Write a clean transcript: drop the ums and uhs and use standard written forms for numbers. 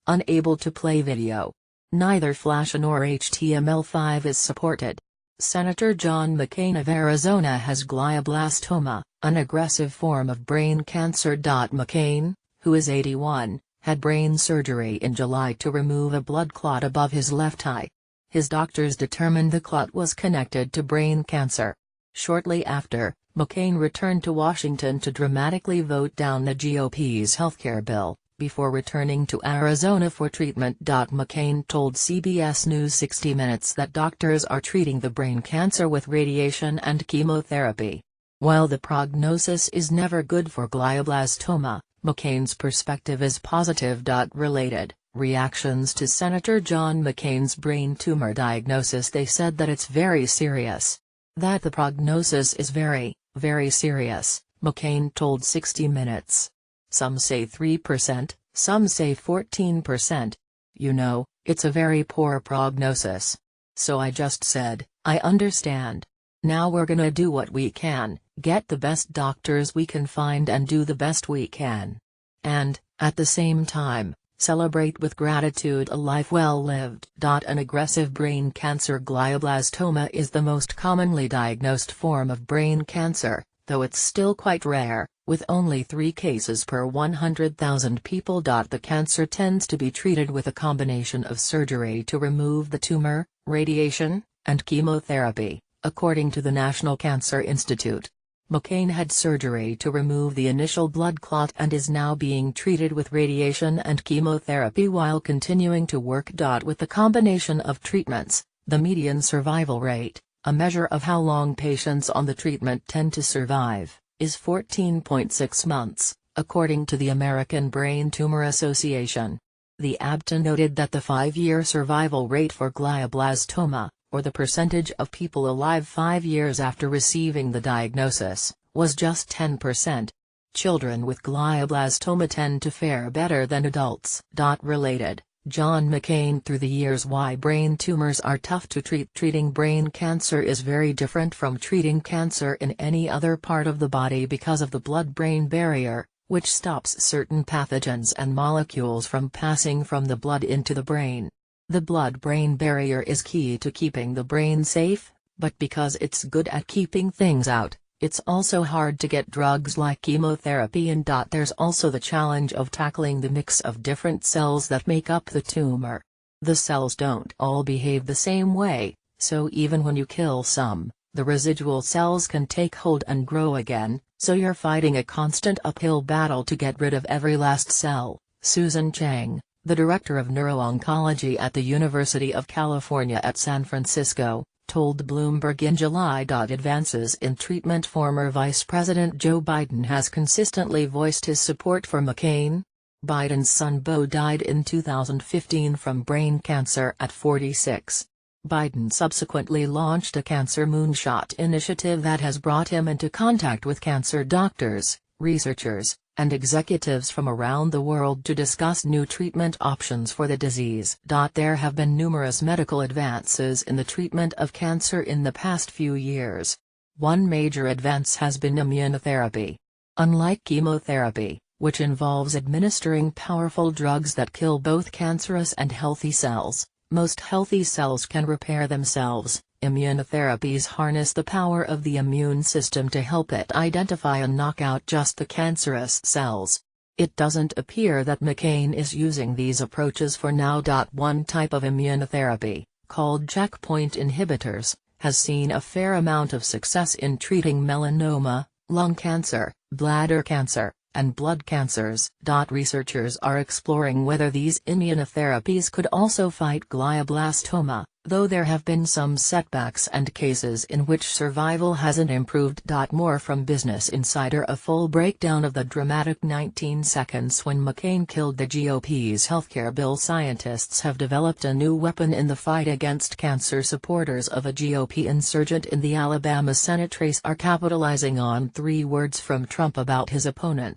Unable to play video. Neither Flash nor HTML5 is supported. Senator John McCain of Arizona has glioblastoma, an aggressive form of brain cancer. McCain, who is 81, had brain surgery in July to remove a blood clot above his left eye. His doctors determined the clot was connected to brain cancer. Shortly after, McCain returned to Washington to dramatically vote down the GOP's healthcare bill, before returning to Arizona for treatment. McCain told CBS News 60 Minutes that doctors are treating the brain cancer with radiation and chemotherapy. While the prognosis is never good for glioblastoma, McCain's perspective is positive. Related reactions to Senator John McCain's brain tumor diagnosis: they said that it's very serious. That the prognosis is very, very serious, McCain told 60 Minutes. Some say 3%, some say 14%. You know, it's a very poor prognosis. So I just said, I understand. Now we're gonna do what we can, get the best doctors we can find and do the best we can. And, at the same time, celebrate with gratitude a life well lived. An aggressive brain cancer. Glioblastoma is the most commonly diagnosed form of brain cancer, though it's still quite rare, with only 3 cases per 100,000 people. The cancer tends to be treated with a combination of surgery to remove the tumor, radiation, and chemotherapy, according to the National Cancer Institute. McCain had surgery to remove the initial blood clot and is now being treated with radiation and chemotherapy while continuing to work. With the combination of treatments, the median survival rate, a measure of how long patients on the treatment tend to survive, is 14.6 months, according to the American Brain Tumor Association. The ABTA noted that the 5-year survival rate for glioblastoma, or the percentage of people alive 5 years after receiving the diagnosis, was just 10%. Children with glioblastoma tend to fare better than adults. Related, John McCain through the years why brain tumors are tough to treat. Treating brain cancer is very different from treating cancer in any other part of the body because of the blood-brain barrier, which stops certain pathogens and molecules from passing from the blood into the brain. The blood-brain barrier is key to keeping the brain safe, but because it's good at keeping things out, it's also hard to get drugs like chemotherapy in. There's also the challenge of tackling the mix of different cells that make up the tumor. The cells don't all behave the same way, so even when you kill some, the residual cells can take hold and grow again, so you're fighting a constant uphill battle to get rid of every last cell. Susan Chang, the director of neuro-oncology at the University of California at San Francisco, told Bloomberg in July. Advances in treatment. Former Vice President Joe Biden has consistently voiced his support for McCain. Biden's son Beau died in 2015 from brain cancer at 46. Biden subsequently launched a Cancer Moonshot initiative that has brought him into contact with cancer doctors, researchers, and executives from around the world to discuss new treatment options for the disease. There have been numerous medical advances in the treatment of cancer in the past few years. One major advance has been immunotherapy. Unlike chemotherapy, which involves administering powerful drugs that kill both cancerous and healthy cells, most healthy cells can repair themselves. Immunotherapies harness the power of the immune system to help it identify and knock out just the cancerous cells. It doesn't appear that McCain is using these approaches for now. One type of immunotherapy, called checkpoint inhibitors, has seen a fair amount of success in treating melanoma, lung cancer, bladder cancer, and blood cancers. Researchers are exploring whether these immunotherapies could also fight glioblastoma, though there have been some setbacks and cases in which survival hasn't improved. More from Business Insider: a full breakdown of the dramatic 19 seconds when McCain killed the GOP's healthcare bill. Scientists have developed a new weapon in the fight against cancer. Supporters of a GOP insurgent in the Alabama Senate race are capitalizing on 3 words from Trump about his opponent.